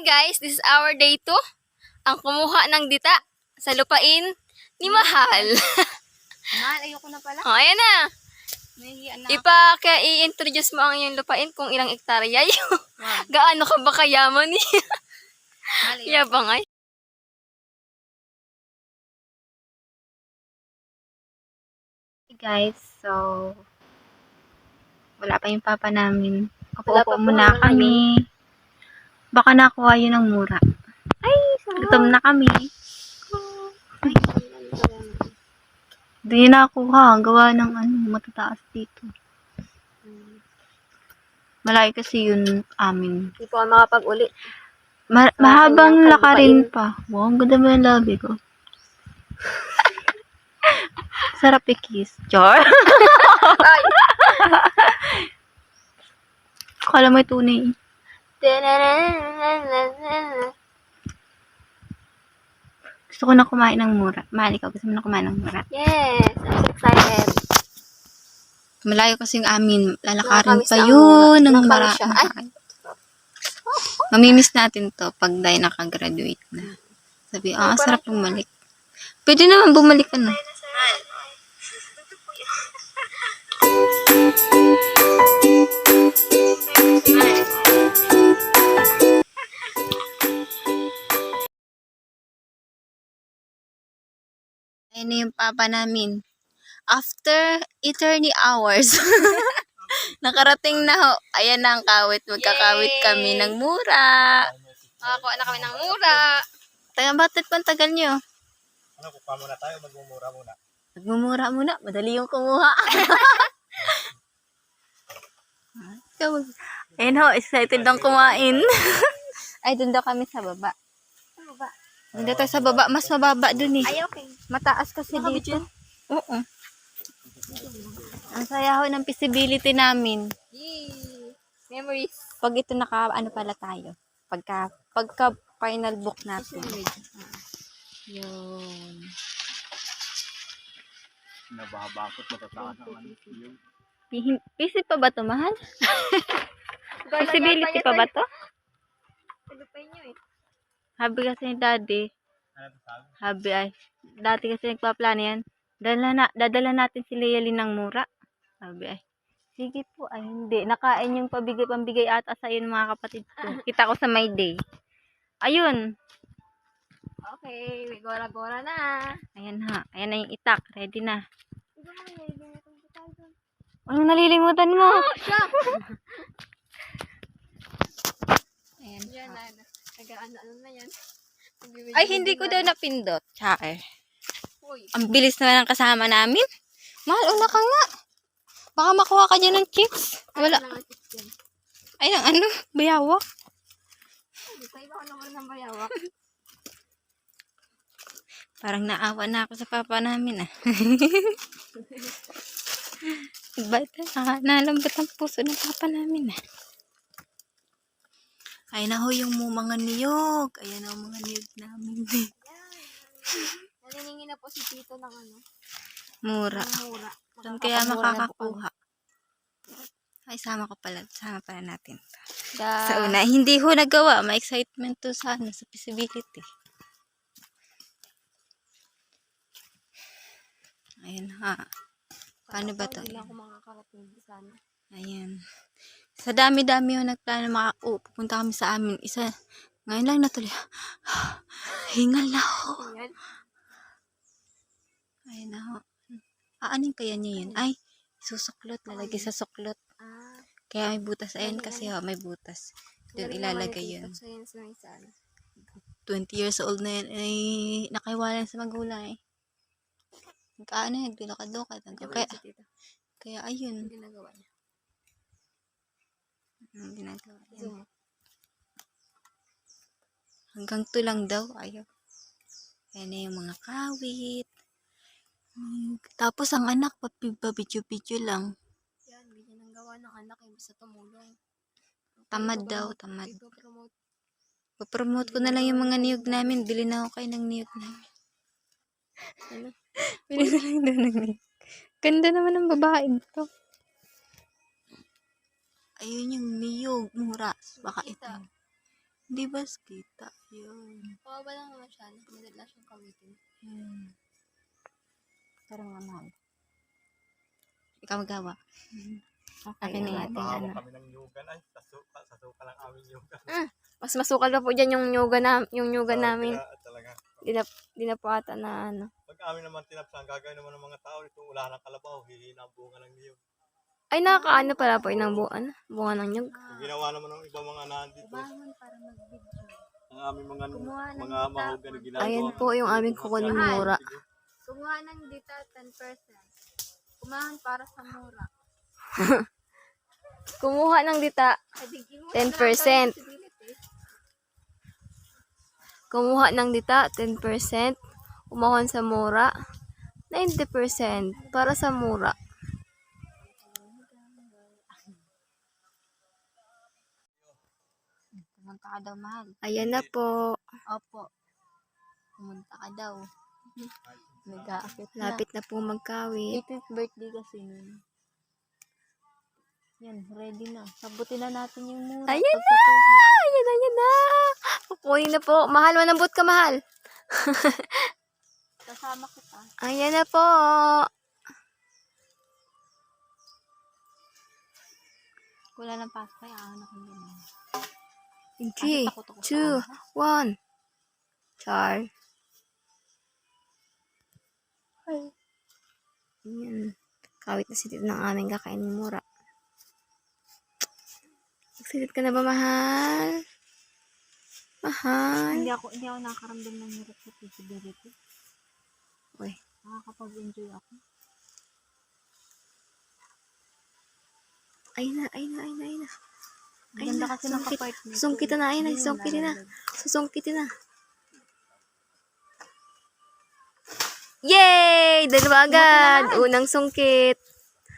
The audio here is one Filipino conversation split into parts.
guys, this is our day 2. Ang kumuha ng dita sa lupain ni Mahal. Mahal, ayoko na pala. Oh, ayan na. Nahihiyan na. Kaya i-introduce mo ang iyong lupain kung ilang ektarya yun. Wow. Gaano ka ba kayaman niya? Mahal, ayoko. Yabang ay. Hey guys, so wala pa yung papa namin. Wala Opo pa po, muna wala kami. Baka nakuha yun ng mura. Ay, Gutom na kami. Hindi nakuha. Gawa ng matataas dito. Malaki kasi yun amin. Hindi po ako makapag-uli. Mahabang kanyang lakarin kalbain. pa. Wow, ang ganda mo yung labi ko. Sarap i-kiss. Char. Ay. Akala mo yung tunay. Gusto ko na kumain ng mura. Mahal, ikaw gusto mo na kumain ng mura. Yes, I'm so excited. Malayo kasi yung amin. Lalakarin Nakakamiss pa ang yun. mura. Ng Nakakamiss siya. Ay. Mamimiss natin to pag dahil nakagraduate na. Sabi, sarap bumalik. Pwede naman bumalik ka na. Ayun na yung papa namin. After eternity hours. Nakarating na ho. Ayan na ang kawit. Magkakawit kami ng mura. Makakuha na kami ng mura. Bakit pa ang tagal nyo? Ano, kukuha muna tayo, magmumura muna. Magmumura muna. Madali yung kumuha. Ayun ho, excited ang kumain. Ay, dun daw kami sa baba. Ano ba? Dun daw tayo sa baba. Mas mababa dun eh. Ay, okay. Mataas kasi dito. Oo. Ang saya ho ng visibility namin. Yay! Memories. Pag ito pala tayo. Pagka final book natin. Yun. Nababakot, matataas ang ano. Yung PC pa ba to, mahal? Visibility pa ba to? Talupay nyo eh. Habi kasi ni daddy. ano sabi? Habi ay. Dati kasi nagpaplano yan. Dadala natin si Lealyn ng mura. Sabi ay. Sige po, ay hindi. Nakain yung pambigay ata sa iyo ng mga kapatid ko. Kita ko sa my day. Ayun. Okay, may gora-gora na. Ayan ha. Ayan na yung itak. Ready na. Hindi mo nililimutan ko tayo doon. Anong nalilimutan mo? Siya! Ayan. Yan na. Taga-ano na yan. Ay, hindi ko daw napindot. Tsaka. Uy. Ang bilis naman ng kasama namin. Mahal, una ka nga. Baka makuha ka dyan ng chips. Wala. Ay, ng ano? Bayawak. Sa iba ko naman ng bayawak. Parang naawa na ako sa papa namin ah. Ba't nalambot ang puso ng papa namin ah. Ay na ho yung mga niyog. Ayan ang mga niyog namin. Naniningin na po si Tito ng ano. Mura. Ng mura. Doon kaya makakakuha. Ay, sama pala natin. Sa una, hindi ho nagawa. May excitement to sa visibility. Ayan ha. Paano ba to? Hindi ako makakarating sana. Ayan. Sa dami-dami yung nagplano pupunta kami sa amin. Ngayon lang natuloy. Hingal na ho. Ayan. Ayan na ho. Aanin kaya niya yun? Ay, susuklot. Lalagay sa suklot. Kaya may butas. Ayan kasi ho, may butas. Doon ilalagay yun. 20 years old na yan. Ay, nakaiwala sa magulang eh. Nagkaano yan, nagdulakad-lukad. Kaya ayun. Ginagawa niya. Ginagawa yan. Hanggang to lang daw. Ayaw. Ayan na yung mga kawit. Tapos ang anak, papibidyo-video lang. Yan, ganyan ang gawa ng anak. Basta tumulong. Tamad daw, tamad. Ipo-promote. Papromote ko na lang yung mga niyog namin. Bili na ako kayo ng niyog namin. Ano? Bili na lang daw ng niyog. Ganda naman ng babae ito. Ayun yung niyog. Mura. Baka ito. Di ba kita? Yun. Kawawa lang naman siya. Madala siyang kawitin. Parang mahal. Ikaw magawa. Okay, Akin na ating Pahawa ano. kami ng yugan. Ay, sa suka lang aming yugan. Mas masukal pa po dyan yung nyuga namin. Talaga. Di na po ata na ano. Pag amin naman tinapsan, gagawin naman ng mga tao ito, wala ng kalabaw, hihina ang bunga ng niyog. Ay, nakakaano pala po yun ng bunga ng nyug. Yung ginawa naman ng ibang mga nandito, Para mag-video. ang aming mga Kumuha ng mahugan na ginagawa. Ayan po yung aming kukunin mura. Kumuha ng dita 10%. Kumahan para sa mura. Kumuha ng dita 10%. Kumuha ng dita 10%. Umahon sa mura 90% para sa mura. Pumunta ka daw, mahal. Ayan na po. Opo. Pumunta ka daw. Nag-aakit na. Lapit na po magkawit. 18th birthday kasi nun. Yan, ready na. Sabutin na natin yung mura. Ayan na! Pagkakuha. Ayan na! Kukunin na po. Mahal, manambot ka, mahal. Kasama kita. Ayan na po. Wala ng pasta. Ano kung gano'n. 3, 2, 1. Char. Ayan. Kawit na sitit ng aming kakainin mura. Excited ka na ba, mahal? Mahal? Hindi ako nakaramdam ng hirap sa feasibility. Uy. Nakakapag-enjoy ako. Ayun na. Ayun Ganda na, kasi ng kapart nito. Susungkitan na, ayun na, Hindi mo susungkitin na. nalaglag. Susungkitin na. Yay! Dalawa agad. Unang sungkit.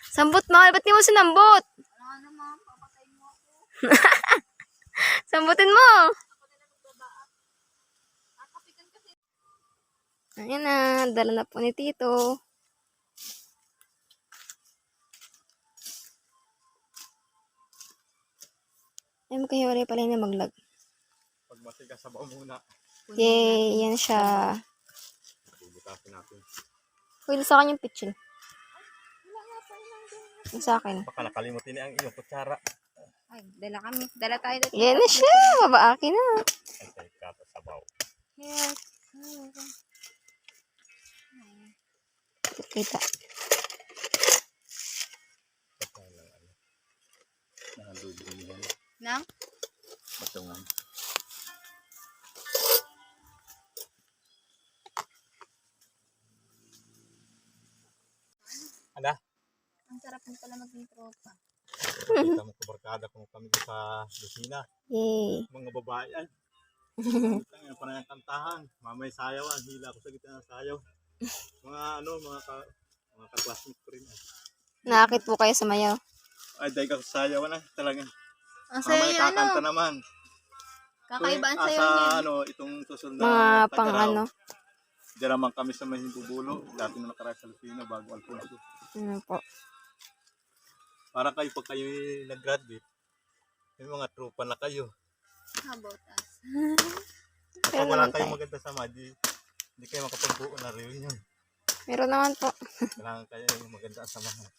Sambot, mahal. Ba't di mo sinambot? Wala naman, papatay mo ako. Sambutin mo. Ayan na. Dala na po ni Tito. Ay, magkahiwalay pala na maglag. Pag matigas sa baw muna, Yay! Yan siya. bubutasin natin. Uy, sa akin yung pitchin. Yung sa akin. Baka nakalimutin niya ang iyong kutsara. Ay, dala kami. Dala tayo dito. Yan na siya. Mabaaki na. Ay, kay kata sa baw. Yes. Kita. Nangandugo niya. Nang? Patungan. Ada? Ang sarap ng pala maging tropa. Kita mo kabarkada kung kami sa Lucina. Yay. Mga babae ay. Ang panayang kantahan. Mamay sayawan. Hila ko sa gitna ng sayaw. Mga ka-classmate ko rin. Nakakit po kayo sa mayaw. Ay, dahil ka sa sayawan na. Talagang. Ang sayo Mamay niya, kakanta naman. Kakaiba ang Tuwing sayo niya. itong susunod Mga na pang tagaraw. ano. Diyan naman kami sa may Hindubulo. Dati na nakaraya sa Lucina bago Alfonso. Ano po. Para kayo pag kayo nag-graduate, may mga tropa na kayo. Habotas. At Pero pag wala naman kayong tayo. maganda sama, di kayo makapagbuo na reunion. Meron naman po. Kailangan kayo yung maganda ang samahan.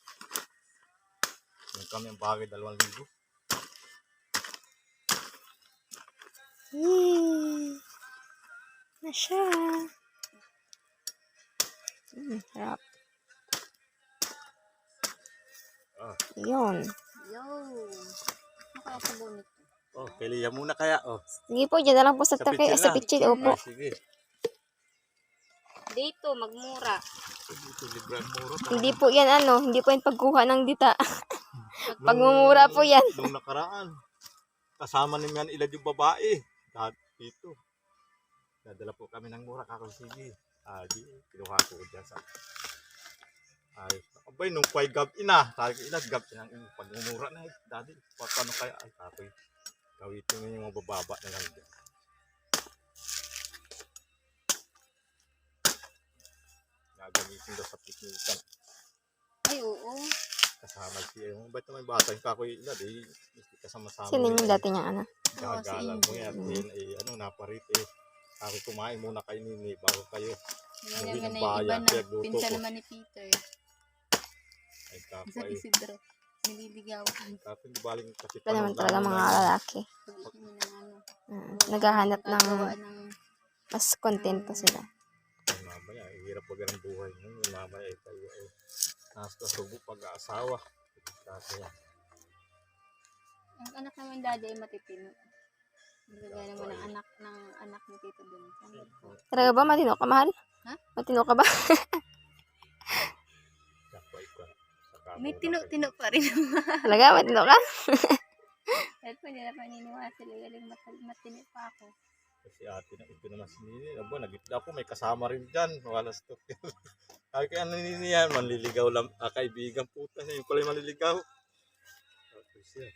Yung kami ang bagay 2,000. Yay. Na siya. Sarap. Ah. Yun. Yo. Ano kaya sa bonit? Oh, kailangan muna kaya. Oh, Sige po, dyan na lang po sa pitsil pitchil. na. Opo. Ah, sige. Dito, magmura. Ito, librang muro. Hindi po yan hindi po yan pagkuha ng dita. Pagmumura po yan. Nung nakaraan, kasama naman ilan yung babae. Dito. Dadala po kami ng mura. Sige. Di, kinuha ko dyan sa... Ay, abay, nung kway gab ina. Sabi ko, gab ina ang pagmumura na. Daddy, paano kaya? Ay, tapoy. Kawitin mo yung mga bababa na lang dyan. Gagamitin daw sa piknikan. Ay, oo. kasama siya. Ba't naman bata yung kakoy ila, di kasama-sama. Sino yung dati niya, ano? Gagalang mo yan. Yan, naparit Ako kumain muna kayo nini, bago kayo. Hindi Uwi naman ng na yung iba bayan, na. pinagluto Pinsan ko. naman ni Peter. Ay, kapo Sa ay. Isidro. Nililigaw. Kapo yung baling kasi Ito naman panahon talaga namin mga na- lalaki. Pag-isin mo ng ano. Naghahanap ng Gagawa ng mas kontento sila. Ay, mamaya, hirap pag ang buhay mo. Mamaya, tayo nasa subo pag-aasawa. Kaya, ang anak naman daddy ay matitino. Nagagaya naman ang anak ni Tito Benson. Talaga ba? Matino ka, mahal? Ha? Matino ka ba? kapo ay ko. May tino pa rin naman. Talaga? Matino ka? Kahit pa nila paniniwala sila galing matino pa ako. Kasi ate na ito naman si Nini. Abo, nagitda po, may kasama rin dyan. Walas to. Sabi kaya Nini yan, manliligaw lang. Kaibigan puta niya, yung pala yung manliligaw.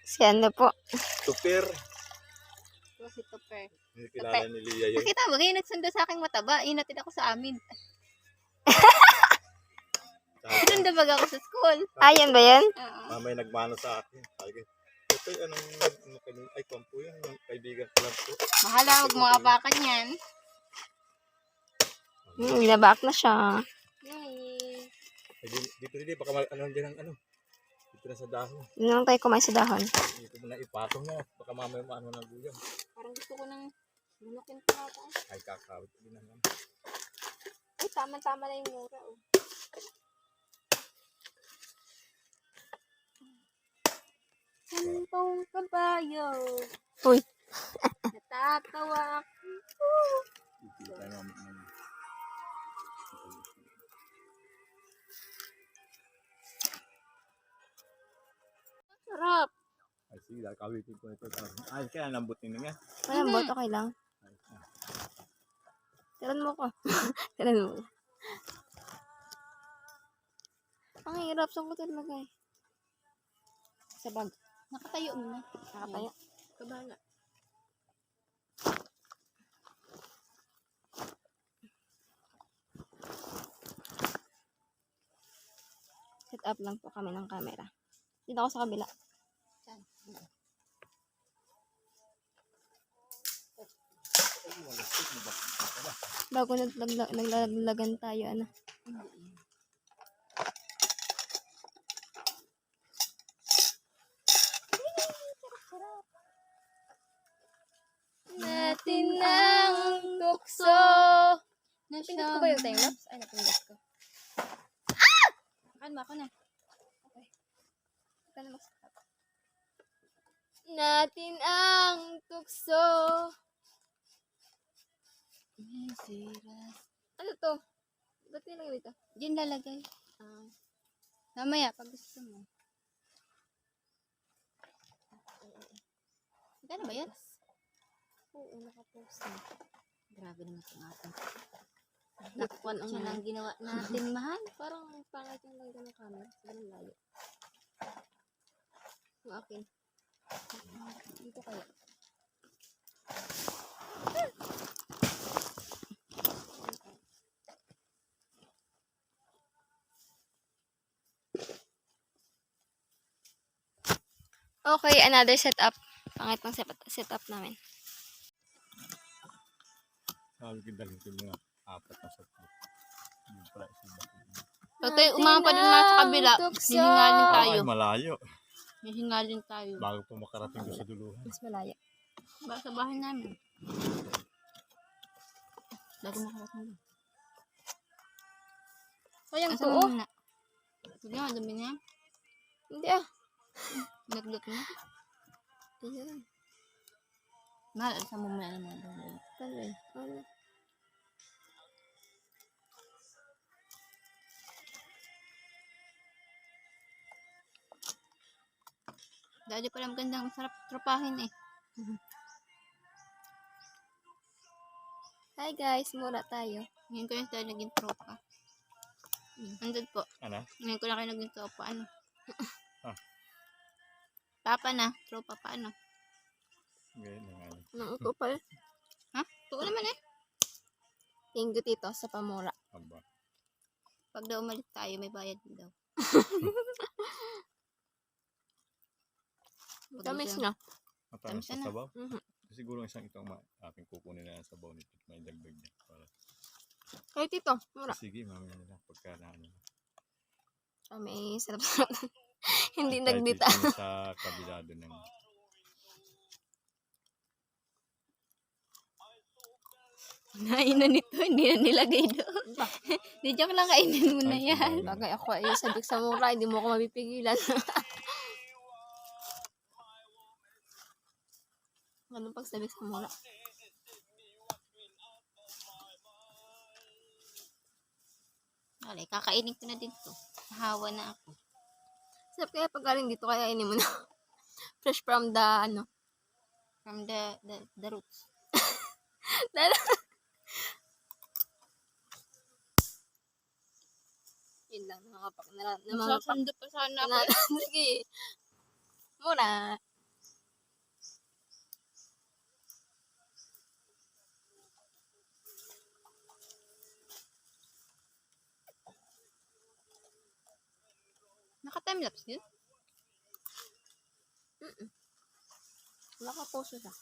Si ano po? Tupir. Ito si Tupper. Hindi kilala ni Lia yun. Nakita ba kayo nagsundo sa aking mataba? Inatid ako sa amin. Sinundo bag ako sa school. Ayan ba yan? Oo. Mamay nagmano sa akin. Sabi ko, ito anong ay kampo yun, yung kaibigan ko lang po. Mahala, huwag mga apakan yan. Ginabak na siya. Yay. Ay, dito baka ano dyan ang ano. Dito na sa dahon. Hindi naman tayo kumain sa dahon. Dito mo na ipatong na. Baka mamay maano ng guyang. Parang gusto ko nang lunukin pa ata. Ay kakawit. Hindi na lang. Ay, tama-tama na yung mura. Oh. Sampung kabayo. Uy. Natatawa. Dito tayo mamay. Sarap. Ay sige, kawitin ko ito. Ay kaya lambot nyo nga. Malambot, okay lang. Tiran mo ko. Tiran mo. Ang hirap. Saan ko talaga eh? Sa bag. Nakatayo mo na. Nakatayo. Kabala. Set up lang po kami ng camera. Dito ako sa kabila. Saan? Bago naglalaglagan tayo, ano. Natin ang tukso. Napindot ko ba yung time-lapse? Ay, napindot ko. Ano ako na? Ito na mag-stop. Natin ang tukso. Ano to? Ba't nilagay dito? Diyan lalagay. Mamaya, pag gusto mo. Gano'n ba yan? Oo, nakapost na. Grabe naman itong ating. Nakukuan ang lang ginawa natin, mahal. Parang pangit yung lagay ng camera. Sobrang layo. Yung akin. Dito kaya. Okay, another setup. Pangit ng setup namin. Sabi ko dalhin ko mga apat na sa ito. Yung pala isa. Pagka umapa din mga sa kabila, hihingalin tayo. Ay, malayo. Hihingalin tayo. Bago po makarating doon sa duluhan. Mas malayo. Sa bahay namin. Bago makarating doon. Sayang Asa to, mo oh. muna? Sige nga, dumi na. Hindi ah. Naglot na. Ayan. Mahal, asa mo muna naman. Paano eh? Ano? Dahil pala magandang masarap tropahin eh. Hi guys, mura tayo. Ngayon ko lang tayo naging tropa. Andun po. Ano? Ngayon ko lang kayo naging tropa. Ano? Ah. Papa na. Tropa pa ano? Ngayon na nga. Anong uto pa eh? Ha? Tuo naman eh. Thank you tito sa pamura. Aba. Pag daw umalis tayo, may bayad daw. Tamis na. Matamis sa Tamis na. sabaw. Mhm. Siguro isang itong aking kukunin na ang sabaw nito. May dagdag niya. Para. Kahit ito, mura. Sige, mamaya na lang. Pagka na ano. May sarap-sarap. Hindi Kahit nagdita. dito sa kabila doon ng... Nainan nito, hindi na nilagay doon. Di joke lang, kainin mo na Ay, yan. sabagay. Bagay ako ay sabik sa mura, hindi mo ako mapipigilan. Ganun pag sabik sa mura. Wala, kakainin ko na din to. Hawa na ako. Sarap kaya pag galing dito, kaya ini mo na. Fresh from the, ano. From the roots. Yun lang, Sasando pa sana ako. Sige. Mura. Naka-timelapse yun? Nakapost siya.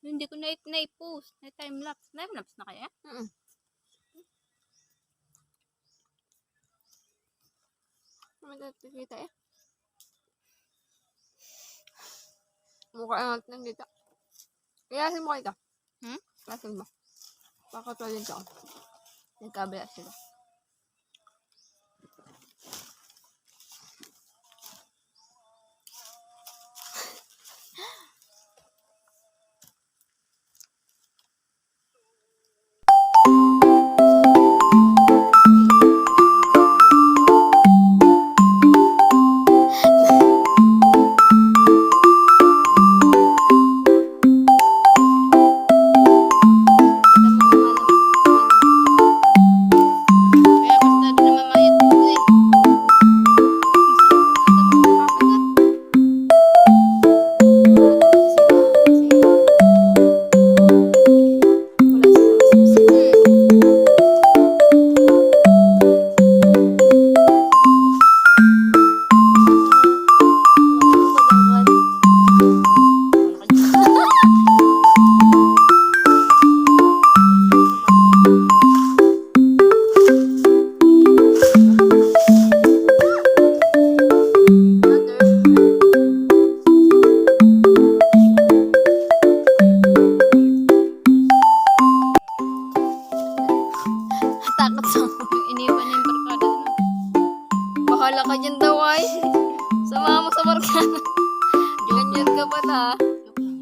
Hindi ko na-post. Na-timelapse. Timelapse na kaya? May nakikita eh. Mukha ang natin dito. Kayasin mo kayo. Kayasin mo. Baka tuwa din ako. Nagkabila sila. Kaya basta doon na mamayat ko eh. Takot sa Iniwan niya yung barkada doon. bahala ka dyan daw ay. Sama mo sa barkada. Ganyan ka pala. Joke lang.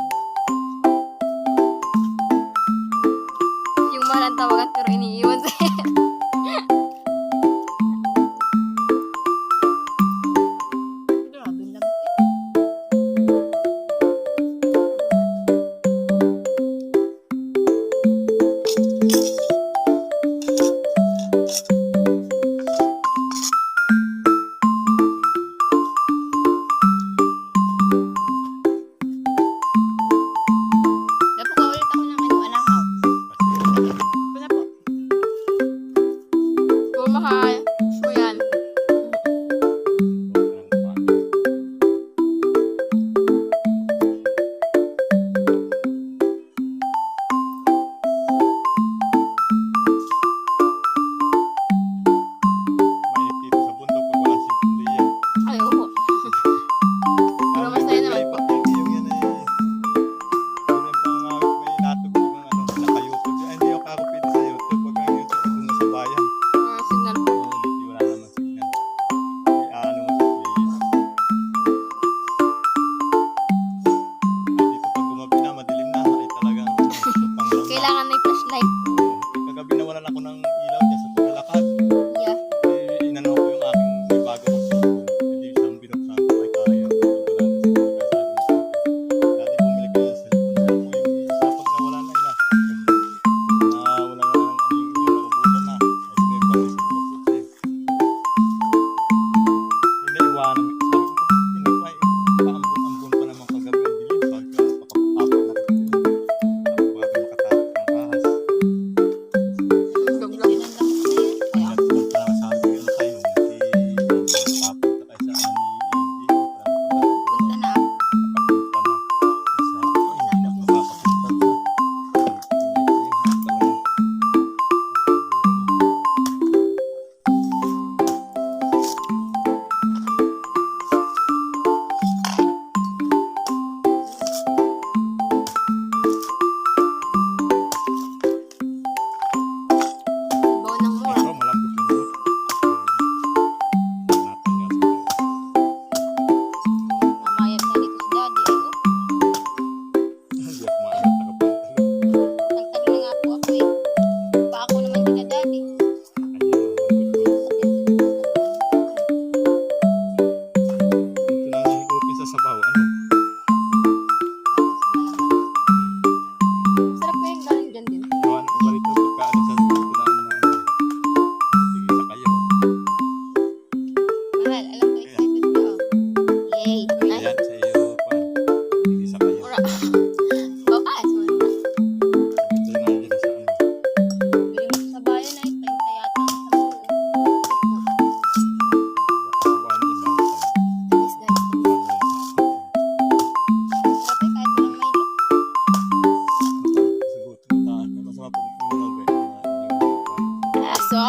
Yung mahal ang tawagan pero iniiwan sa'yo. Grabe lang eh. Dapat ko ulit ako ng ano, anahaw. Wala po.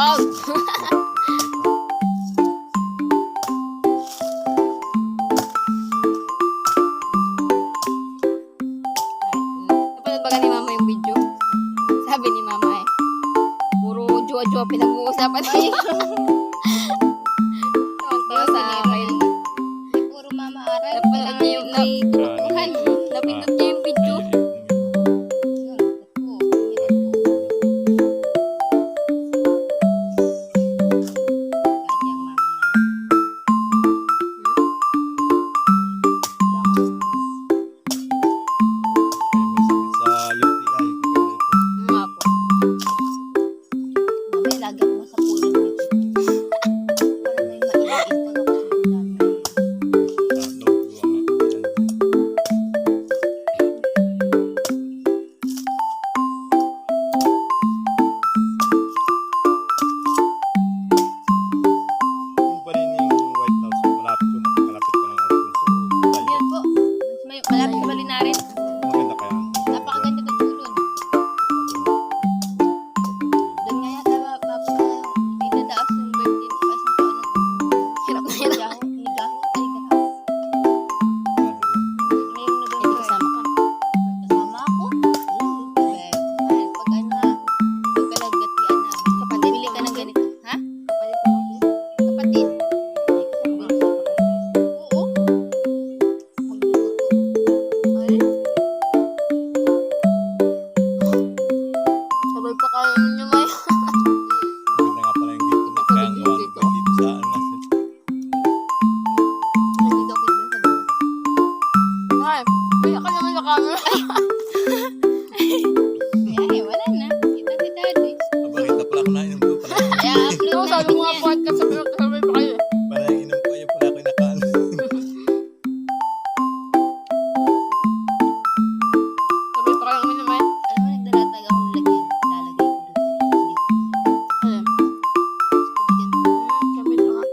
out! Napanood ba ka ni Mama yung video? Sabi ni Mama eh, puro jowa-jowa pinag-uusapan niya. Tawa sa akin. Puro mama aral. Napanood niya yung, Tutuhan. napindot niya yung video. Sa UTI. Nga po. Mamaya lagi ako sa pulo dito. Para may maiipon ako sa dami. Yung pa rin yung White House, malapit ko ng Alfonso. Yan po. May malapit sa Balinarin. Maganda kaya. Napakaganda ng tulon. Doon nga yata idadaas yung birthday ni Pasang Taon ng Hirap na hirap. Nigaho. Nigaho. Mayroon na doon. Hindi kasama ka. Kasama ako. Pag ano na, pagkalagatian na. Kapatid Bili ka ng ganito. Ha? Kapatid ko. Kapatid. Oo. Magluluto. Ay. Sabay pa kayo niyo may. Maganda nga pala yung dito. Kaya ang gawa Dito. dito sa ano. Hindi daw kita sa dito. Ay, kaya ka naman sa camera. Ay, wala na. Kita si Daddy. Bakit pala ako nainom ko pala. Kaya upload Ito, sabi namin mo nga yan. podcast sabay pa kayo. Pala yung inom ko, yung pala ako nakaano. Sabay pa kayo kami naman. Alam mo, nagdalatag ako ng lagyan. Lalagay ko doon. Alam. Kami na nga.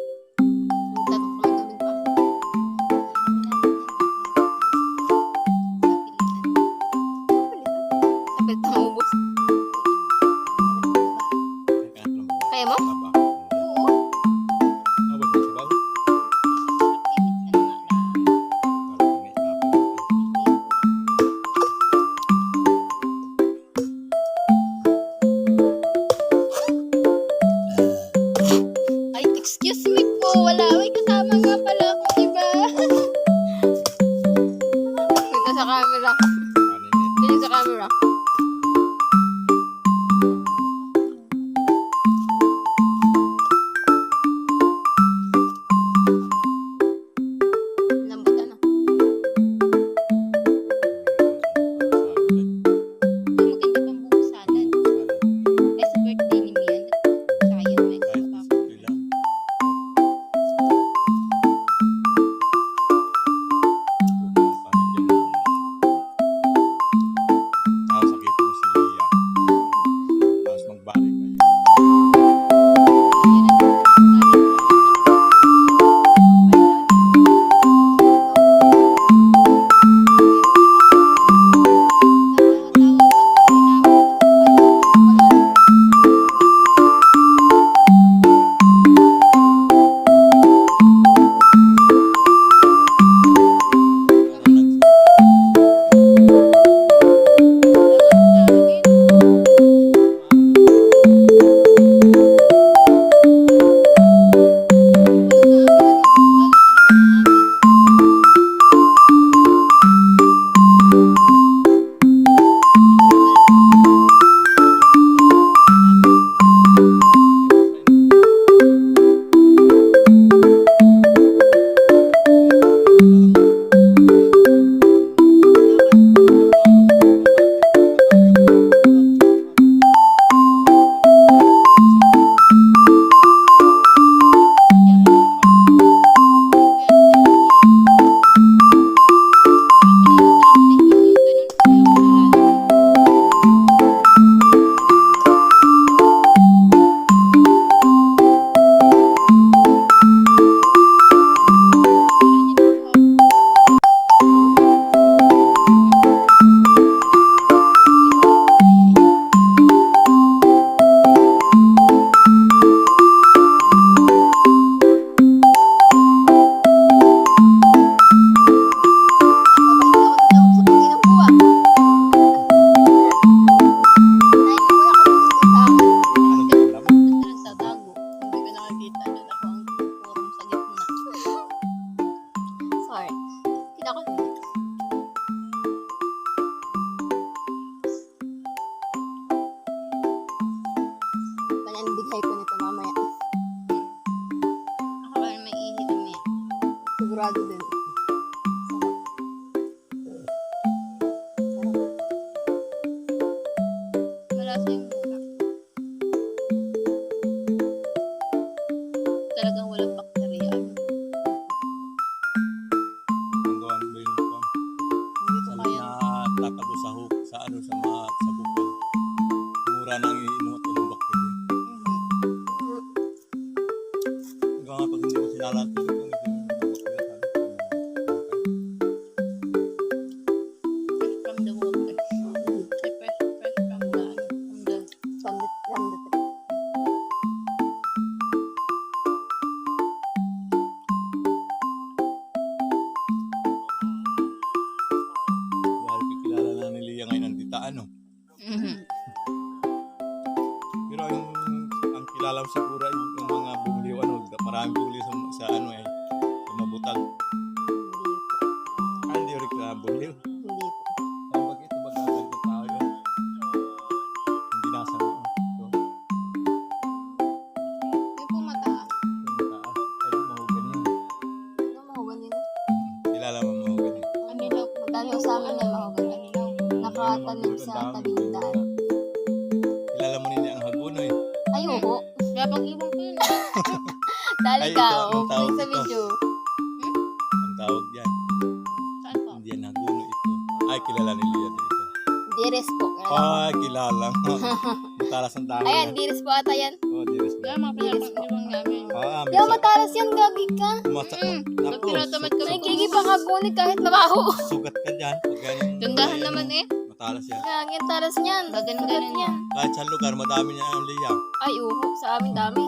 Nagtatok pa lang kami pa. Sabay pa maubos. Kaya mo? Oo. Abot sa sabaw. Ay, excuse me po. Wala. May kasama nga pala akong iba. Kita sa camera. Dito sa camera. Lambot ano? Maganda pang buong salad. Eh, sa birthday ni Mian. Sayang, may kasama pa ako. Sa piraso yung mura. Talagang walang bakterya. Ang gawa ba yung kwan? Hindi ko Sa kaya. na tatabo sa hook, sa ano, sa mga, sa bukal. Mura nang iinuot ko ng bakterya. Ang gawa pag hindi mo sinalatid ito, hindi mo bakterya sabi. Fresh from the water. Ay, fresh from the, From the tree. Dahil kikilala na ni Lia ngayon ang tita, ano. Pero ang kilala mo siguro ay yung mga bumiliw, ano, maraming bumiliw sa ano eh, sa mabutag. Hindi po. Ah, hindi rin kailangan bumiliw. Hindi po. Ay, wag ito, wag agad ng tao yun. Hindi nasa mo. Ito, Yung po mataas. yung taas. Ay, yung mahugani yun. Ano mahuganin? Kilala mo mahugani. Ang nilaw po. Dali ko sa amin na mahuganin. Nakatanim sa tabing daan. Kilala mo nila ang hagunoy. Ay, oo. Kaya pag-ibang ko yun. Dali Ay, ka. ito, ang Oo, tawag sa dito. video. Ang tawag yan. Saan po? Hindi yan haguno ito. Ay, kilala ni Lia dito. Dires po. Ay, kilala mo. Matalas ang dahon. Ayan, dires po ata yan. Oh, diris Kaya mo. mga pinapag-ibang namin. Ah, Di ako matalas yan, gagi ka. Masak. Pag tinatamad kami. Nagkiki pa kagunit kahit mabaho. Sugat ka dyan. Pag ganyan. Tundahan naman eh. Matalas yan. Yan, yung talas niyan. Gagan-ganan Sugat yan. Kahit sa lugar, madami niya ang Lia. Ay, uho. Sa amin dami.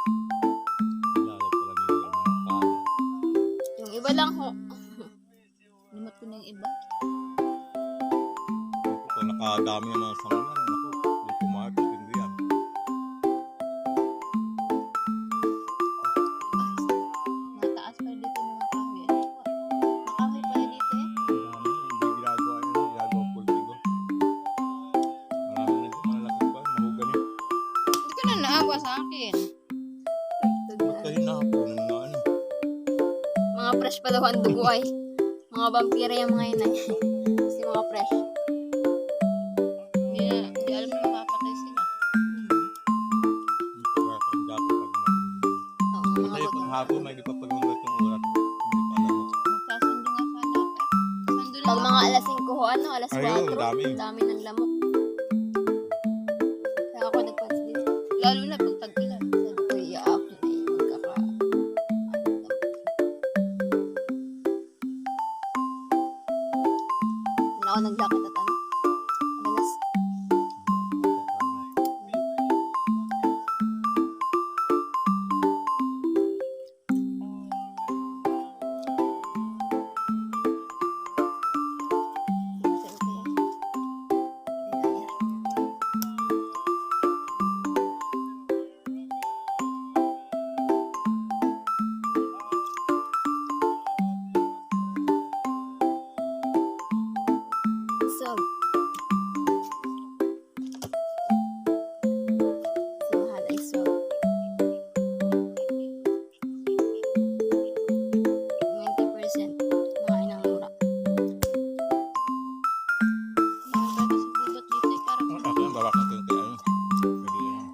Kilala pala ni Lia mga paan. Yung iba lang ho. Limot ko na yung iba. Kung nakadami ang mga sangalan, naku, kung kumakit, hindi yan. Mataas pa dito mga kahoy. Ano po? Makahoy pala dito eh. Ang dami, hindi ginagawa yan, ginagawa pultigo. Marami na ito, malalaki pa, mahugani. Hindi ka na naawa sa akin. Ba't kayo nakapunan na ano? Mga fresh pa daw ang dugo ay. Mga vampira yung mga yun ay. Kasi mga fresh. Hindi alam na mapapatay sila. Hindi pa ba ang dapat pag Oo, mga Kasi gutom. pag hapon, may ipapagmamag yung urat. Hindi pa alam. Magkasundo nga sana ako. Sando lang Pag mga alas 5 ho, ano, alas 4. Ayun, dami. Dami ng lamok. Kaya ako nagpansin dito. lalo na pag tag-ilan. Sabi ko, iyaak na eh. Magkaka... Hindi na ako naglakit at ano. Madalas. So, si mahal ay so. 90% kumain ng mura. Pwede sa gubat dito eh. Parang Ako yung babak natin kaya ano. Pwede yan.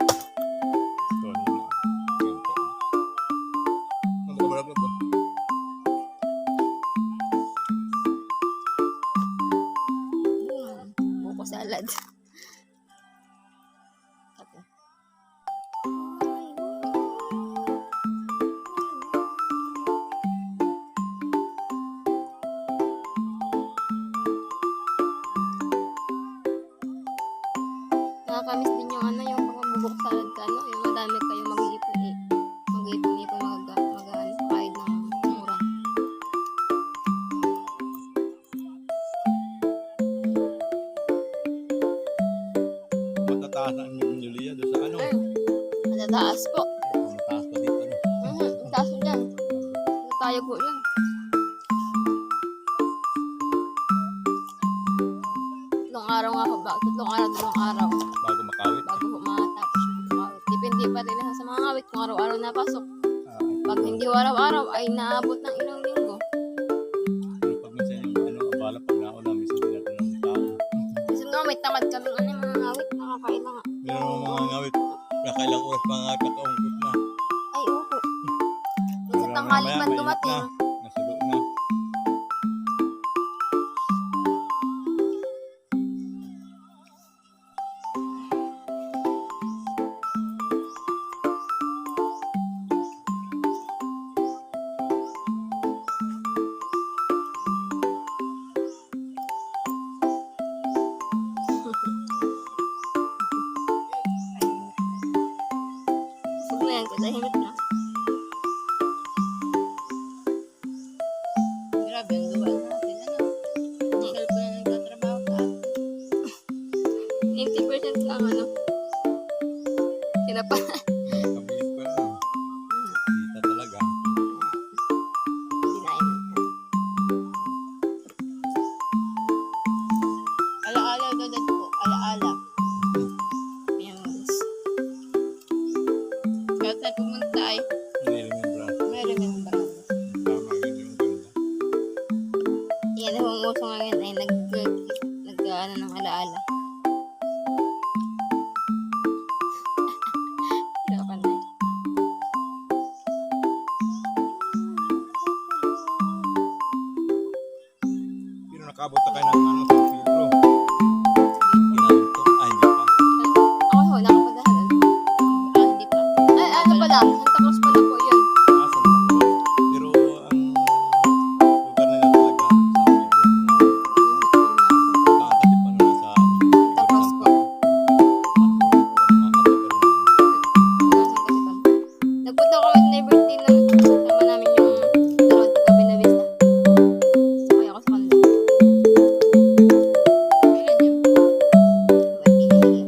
Ito, ano yun? Ganito. Ano ka ba na ba? Buko salad. Okay. Nakakamiss din yung ano, yung pagbubuk salad ka, ano, yung madami kayong mag-iipon eh. Mag-iipon-ipon, mag-ano, kahit ng mura. Matataas ang inyong Lia doon sa ano. Matataas po. Mataas pa dito. Ano? Ang taas po dyan. Tayo po yan. araw-araw na pasok. Ah, Pag hindi araw-araw ay naabot ng ilang linggo. pero pag minsan yung abala pag nauna, minsan tinatanong ng tao. Kasi nga may tamad kaming mga ngawit, nakakailang nga. Meron mga ngawit, nakailang oras pa nga kakaungkot na. Ay, opo. Minsan Pero tanghali mamaya, man mainit dumating. na. Nasulo na. Huwag na yan, katahimik na. Grabe, ang duwal natin. Ano? Tagal pa na nagtatrabaho sa atin. 90% lang, ano? Sila pa. Nakakabilis pa lang. Kita talaga. Dinain. Alaala, dodad po. Alaala. Yes. Kahit na pumunta ay Nire-remember. may remembrance. Tama, yun yung ganda. Yan ang uso ngayon ay nag ng alaala. Hirapan na. Pero nakabot na kayo ng ano, San Pedro. Ginantok. Ay, hindi pa. Ako ho, nakapadahan. Hindi pa. Ay, ano pala? Santa Cruz pala po yun. Ah, Santa Cruz. Pero ang lugar nila talaga, San Pedro. Nakakatid pa naman sa Santa Cruz po. Nagpunta ko kami ng birthday nung kasama namin yung dalawang taga Binavista. Sakay ako sa kanila. Kailan yun? Ba't pinili?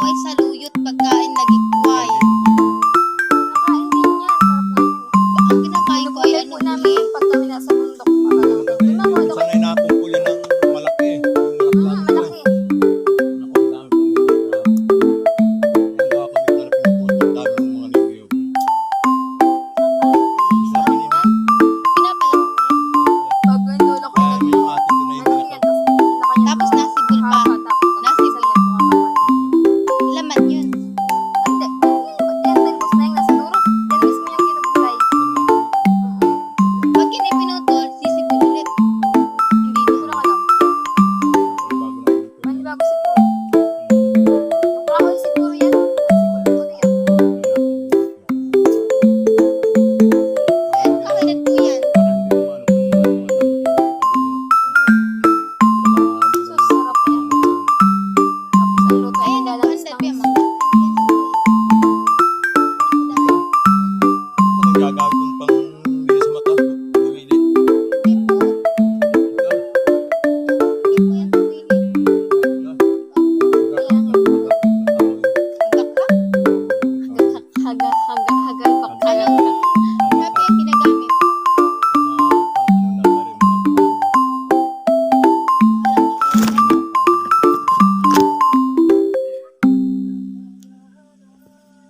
ay saluyot pagkain nagigway. Nakain din yan. Sarap nga yan. Ang kinakain ko ay Kulay ano po namin pag kami nasa bundok pa. Di ba mo? Sanay natin po yan ng malaki. Malaki. Naku, ang dami pang mga. Ang baka kami na pinupunta. Ang dami ng mga niyog. Sabi ni Ma. Pinapalak. Pag yung dulo ko Kaya yung atin doon ay ano malaki. yan, Tapos nasibol pa. Nasibol. Laman yun. Hindi. Yan, talbos na yung nasa duro. Yan mismo yung kinugulay. Pag kinipinutol, sisibol ulit. Hindi Hindi ko na. lang alam. Bago na ito. Mandi bago siguro. Yung kahoy siguro yan. Siguro ko na yan. Kakilat po yan. So, sarap yan. Tapos ang luto ay Ayan, nilalabas nagpaandal ng pa yan. Ito nagagamit yung pang bili sa mata. Buwili. Hindi po. Ito. Hindi po yan pumili. Gakak. hagal pakala. Sabi yan ginagamit.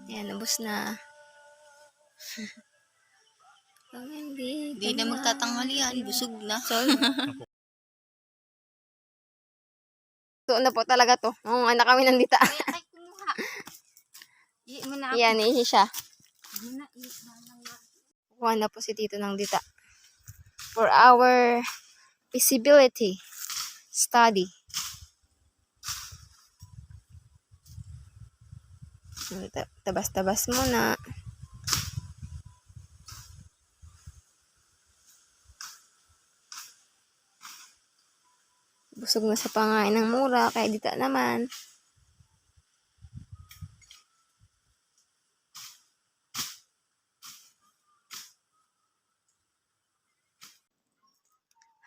Yan, ubos na. Oh, hindi. Hindi na magtatanghalian. Busog na. Ito na po talaga to. Oo, anak kami nandita. Ay, kumuha. Hindi mo na. Yan, ihi siya. Muna, Kuha na po si Tito ng dita. For our feasibility study. Tabas-tabas muna. Busog na sa pangain ng mura, kaya dita naman.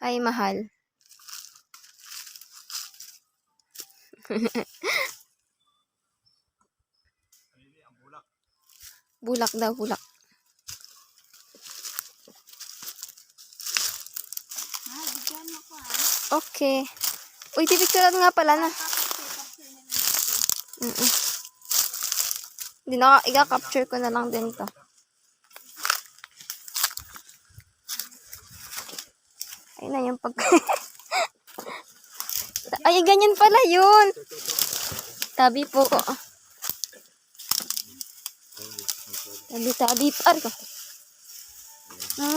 Ay, mahal. Bulak daw, bulak. bigyan mo ko Okay. Uy, tipicturean nga pala na. Hindi na, i-capture ko na lang din to. Ayun na yung pag... Ay, ganyan pala yun. Tabi po ko. Tabi. Ar ko.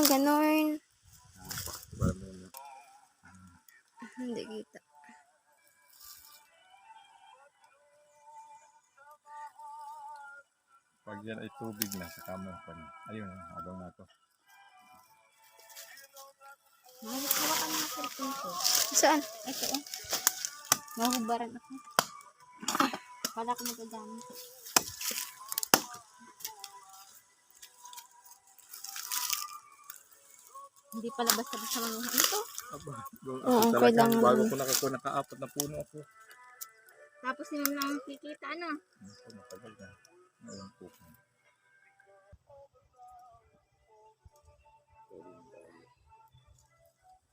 Ganon. Hindi kita. Pag yan ay tubig na sa kamay ko. Ayun, habang na to. Hawakan mo sa cellphone ko. Saan? Ito oh. Mahubaran ako. Wala ko magagamit. Hindi pala basta-basta manuha. Ito. Oo, kailangan Bago naman. ko nakakuha, naka-apat na puno ako. Tapos yun lang kikita ano. Matagal na. Ayun po.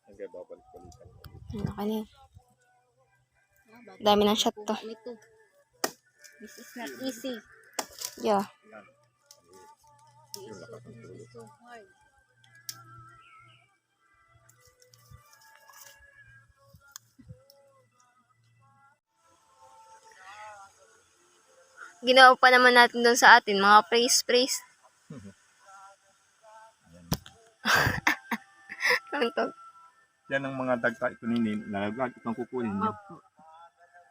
Hanggang babalik-balikan. Ano ka niya? Dami ng shot to. Ito. This is not easy. Yeah. This is so hard. Ginawa pa naman natin doon sa atin, mga praise. Ano to? Yan ang mga dagta ito nini. Nalaglag itong kukunin niyo.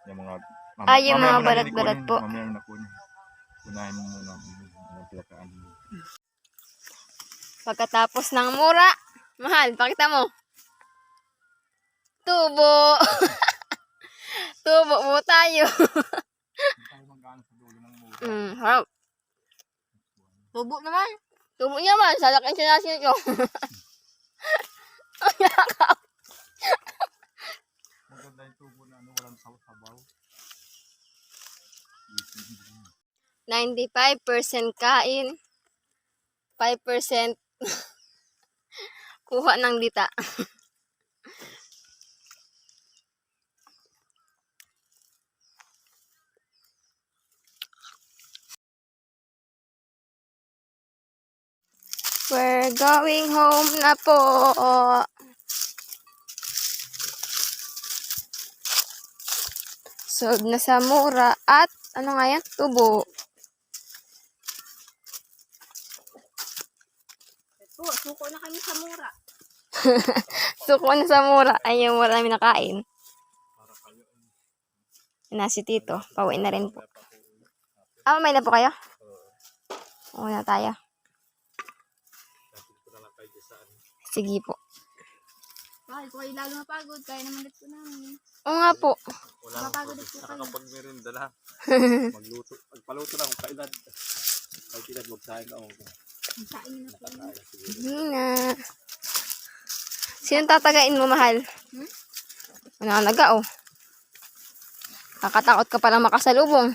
Yung mga... Yung mamaya mga mo na balat-balat nilikunin. po. Mamaya mo na kunin. Kunahin mo muna. Ang palakaan mo. Pagkatapos ng mura, mahal, pakita mo. Tubo. Tubo mo tayo. Tayo manggaan sa dulo ng mura. Harap. Tubo naman. Tubo niya man, salakin siya nasin ko. Maganda yung tubo na ano, walang sabaw. 95% kain, 5% kuha ng dita. We're going home na po. Sold na sa mura at ano nga yan? Tubo. Ito, suko na kami sa mura. Suko na sa mura. Ay, yung mura namin nakain. Na si Tito. Pauwi na rin po. Ah, may na po kayo? Uwi na tayo. Sige po. Bakit ko kayo lalo mapagod? Kaya naman dito namin. Oo nga po. Wala Mapagod akong po kayo. nakakapag-merinda lang. Magluto. Magpaluto lang kung kailan. Kahit kailan magsahin ka ako. Sain na po. Hina. Sinong tatagain mo, mahal? Nananaga, oh. Kakatakot ka palang makasalubong.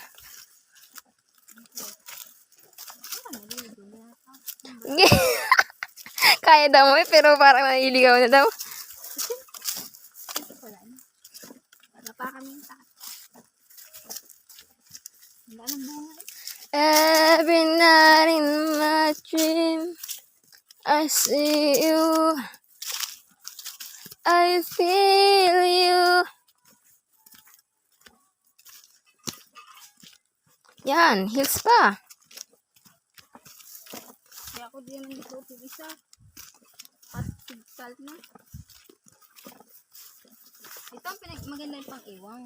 Kaya daw mo pero parang naliligaw na daw. Wala pa kami yung taas. Wala nang bunga eh. Every night in my dream, I see you, I feel you. Yan, heels pa. Kaya ako di naman dito isa. At salt na. Ito ang maganda yung pang-iwang.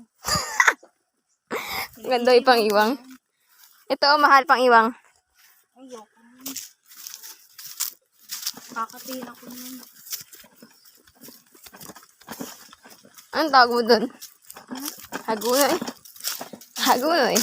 Ganda yung pang-iwang. Ito, oh, mahal pang-iwang. Ayoko. Kakatiin ako nun. Anong tawag mo dun? Hagunoy. Hagunoy.